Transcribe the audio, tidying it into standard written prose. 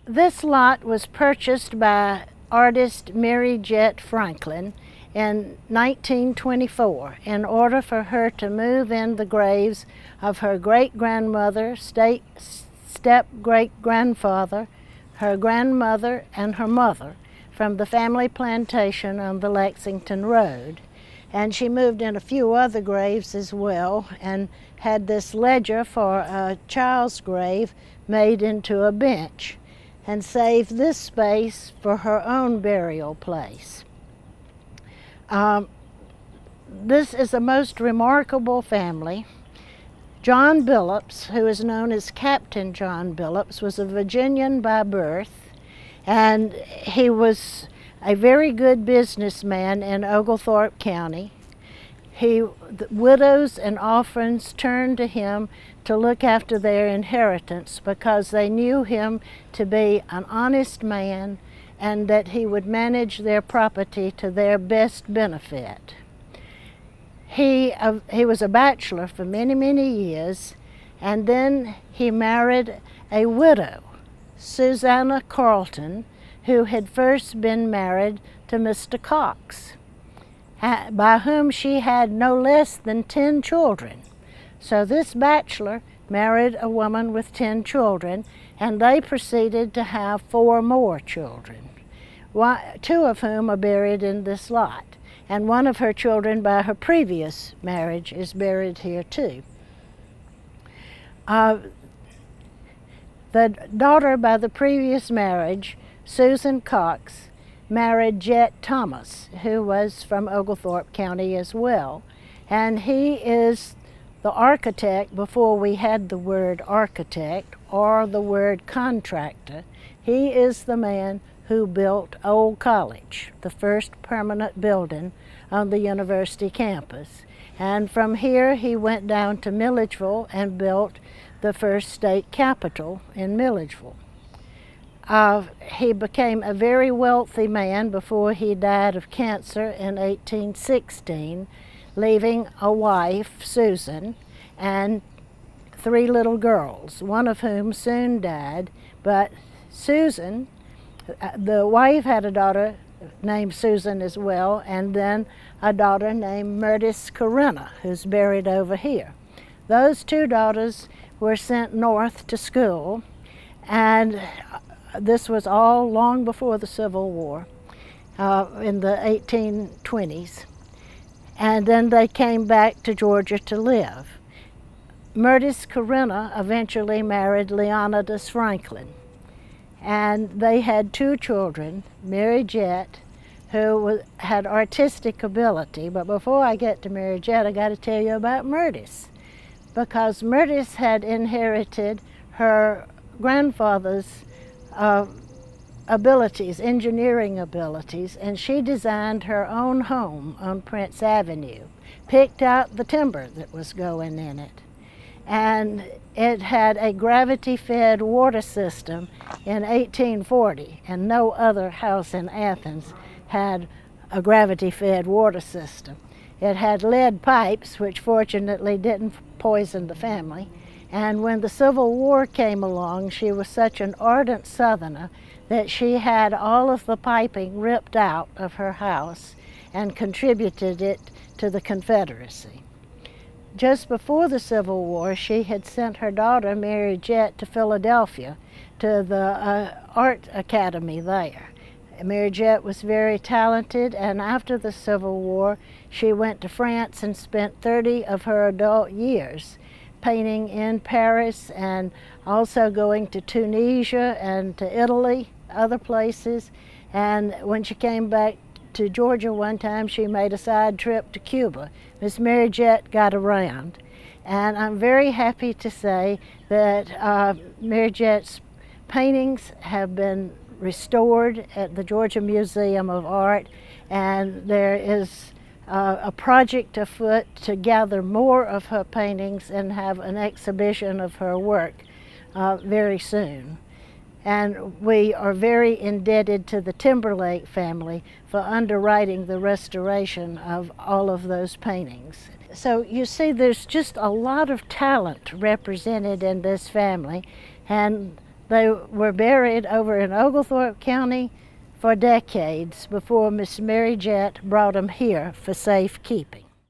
This lot was purchased by artist Mary Jett Franklin in 1924 in order for her to move in the graves of her great-grandmother, step-great-grandfather, her grandmother, and her mother from the family plantation on the Lexington Road. And she moved in a few other graves as well and had this ledger for a child's grave made into a bench, and saved this space for her own burial place. This is a most remarkable family. John Billups, who is known as Captain John Billups, was a Virginian by birth, and he was a very good businessman in Oglethorpe County. The widows and orphans turned to him to look after their inheritance because they knew him to be an honest man and that he would manage their property to their best benefit. He was a bachelor for many, many years, and then he married a widow, Susanna Carleton, who had first been married to Mr. Cox, by whom she had no less than 10 children. So this bachelor married a woman with 10 children, and they proceeded to have 4 more children, 2 of whom are buried in this lot, and one of her children by her previous marriage is buried here too. The daughter by the previous marriage, Susan Cox, married Jett Thomas, who was from Oglethorpe County as well. And he is the architect before we had the word architect or the word contractor. He is the man who built Old College, the first permanent building on the university campus. And from here he went down to Milledgeville and built the first state capitol in Milledgeville. He became a very wealthy man before he died of cancer in 1816, leaving a wife, Susan, and 3 little girls, one of whom soon died. But Susan, the wife had a daughter named Susan as well, and then a daughter named Myrtis Corinna, who's buried over here. Those 2 daughters were sent north to school, and this was all long before the Civil War, in the 1820s. And then they came back to Georgia to live. Myrtis Corinna eventually married Leonidas Franklin. And they had 2 children, Mary Jett, who had artistic ability. But before I get to Mary Jett, I got to tell you about Myrtis, because Myrtis had inherited her grandfather's abilities, engineering abilities, and she designed her own home on Prince Avenue, picked out the timber that was going in it, and it had a gravity-fed water system in 1840, and no other house in Athens had a gravity-fed water system. It had lead pipes, which fortunately didn't poison the family. And when the Civil War came along, she was such an ardent Southerner that she had all of the piping ripped out of her house and contributed it to the Confederacy. Just before the Civil War, she had sent her daughter, Mary Jett, to Philadelphia to the Art Academy there. Mary Jett was very talented, and after the Civil War, she went to France and spent 30 of her adult years painting in Paris, and also going to Tunisia and to Italy, other places. And when she came back to Georgia one time, she made a side trip to Cuba. Miss Mary Jett got around. And I'm very happy to say that Mary Jett's paintings have been restored at the Georgia Museum of Art, and there is a project afoot to gather more of her paintings and have an exhibition of her work very soon. And we are very indebted to the Timberlake family for underwriting the restoration of all of those paintings. So you see, there's just a lot of talent represented in this family, and They were buried over in Oglethorpe County for decades before Miss Mary Jett brought them here for safekeeping.